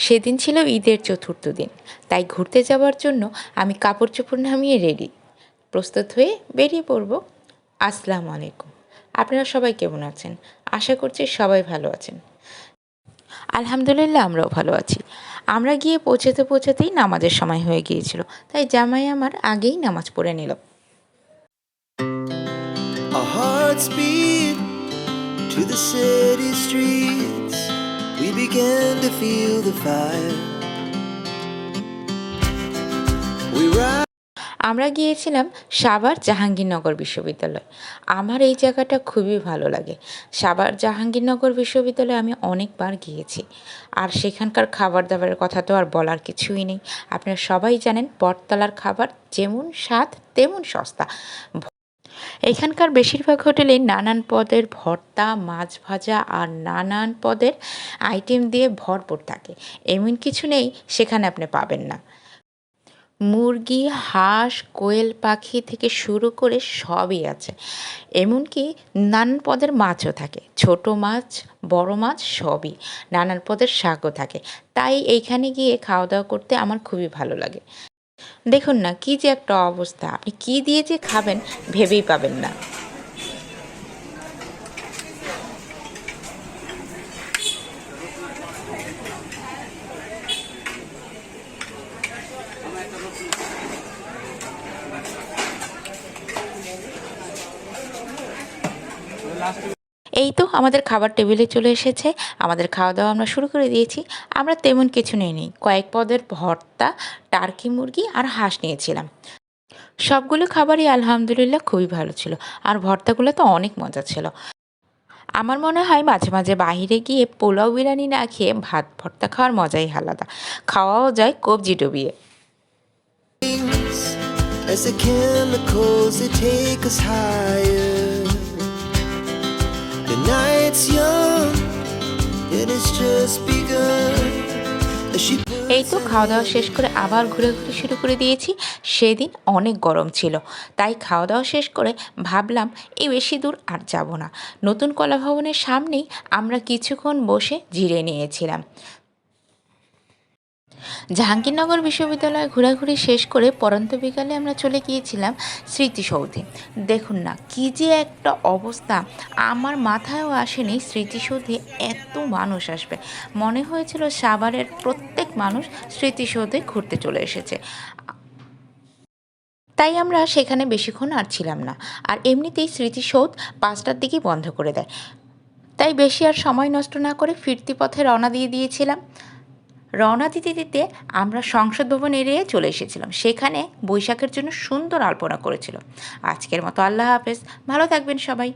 সেদিন ছিল ঈদের চতুর্থ দিন, তাই ঘুরতে যাওয়ার জন্য আমি কাপড় চোপড় নামিয়ে রেডি, প্রস্তুত হয়ে বেরিয়ে পড়ব। আসসালামু আলাইকুম। আপনারা সবাই কেমন আছেন? আশা করছি সবাই ভালো আছেন। আলহামদুলিল্লাহ, আমরাও ভালো আছি। আমরা গিয়ে পৌঁছাতেই নামাজের সময় হয়ে গিয়েছিল, তাই জামাই আমার আগেই নামাজ পড়ে নিল। Our hearts beat to the city streets. We began to feel the fire. We ride. আমরা গিয়েছিলাম সাভার জাহাঙ্গীরনগর বিশ্ববিদ্যালয়। আমার এই জায়গাটা খুবই ভালো লাগে। সাভার জাহাঙ্গীরনগর বিশ্ববিদ্যালয়ে আমি অনেকবার গিয়েছি। আর সেখানকার খাবার দাবারের কথা তো আর বলার কিছুই নেই। আপনারা সবাই জানেন বটতলার খাবার যেমন স্বাদ তেমন সস্তা। এখানকার বেশিরভাগ হোটেলে নানান পদের ভর্তা, মাছ ভাজা আর নানান পদের আইটেম দিয়ে ভরপুর থাকে। এমন কিছু নেই সেখানে আপনি পাবেন না। মুরগি, হাঁস, কোয়েল পাখি থেকে শুরু করে সবই আছে। এমনকি নানান পদের মাছও থাকে, ছোট মাছ, বড় মাছ সবই। নানান পদের শাকও থাকে। তাই এইখানে গিয়ে খাওয়া দাওয়া করতে আমার খুবই ভালো লাগে। দেখুন না কী যে একটা অবস্থা, আপনি কী দিয়ে যে খাবেন ভেবেই পাবেন না। এই তো আমাদের খাবার টেবিলে চলে এসেছে। আমাদের খাওয়া দাওয়া আমরা শুরু করে দিয়েছি। আমরা তেমন কিছু নিইনি, কয়েক পদের ভর্তা, টার্কি মুরগি আর হাঁস নিয়েছিলাম। সবগুলো খাবারই আলহামদুলিল্লাহ খুবই ভালো ছিল। আর ভর্তাগুলো তো অনেক মজা ছিল। আমার মনে হয় মাঝে মাঝে বাইরে গিয়ে পোলাও বিরিয়ানি না খেয়ে ভাত ভর্তা খাওয়ার মজাই আলাদা। খাওয়াও যায় কবজি ডুবিয়ে। As the chemicals they take us higher. The night's young, it has just begun. এই তো খাওয়া দাওয়া শেষ করে আবার ঘোরাঘুরি শুরু করে দিয়েছি। সেদিন অনেক গরম ছিল, তাই খাওয়া দাওয়া শেষ করে ভাবলাম এই বেশি দূর আর যাব না। নতুন কলা ভবনের সামনেই আমরা কিছুক্ষণ বসে জিরে নিয়েছিলাম। জাহাঙ্গীরনগর বিশ্ববিদ্যালয়ে ঘোরাঘুরি শেষ করে পরন্ত বিকালে আমরা চলে গিয়েছিলাম স্মৃতিসৌধে। দেখুন না কী যে একটা অবস্থা, আমার মাথায়ও আসেনি স্মৃতিসৌধে এত মানুষ আসবে। মনে হয়েছিল সাভারের প্রত্যেক মানুষ স্মৃতিসৌধে ঘুরতে চলে এসেছে। তাই আমরা সেখানে বেশিক্ষণ আর ছিলাম না। আর এমনিতেই স্মৃতিসৌধ 5টার দিকেই বন্ধ করে দেয়, তাই বেশি আর সময় নষ্ট না করে ফিরতি পথে রওনা দিয়ে দিয়েছিলাম। রওনা দিতে দিতে আমরা সংসদ ভবন এরিয়ায় চলে এসেছিলাম। সেখানে বৈশাখের জন্য সুন্দর আলপনা করেছিল। আজকের মতো আল্লাহ হাফেজ, ভালো থাকবেন সবাই।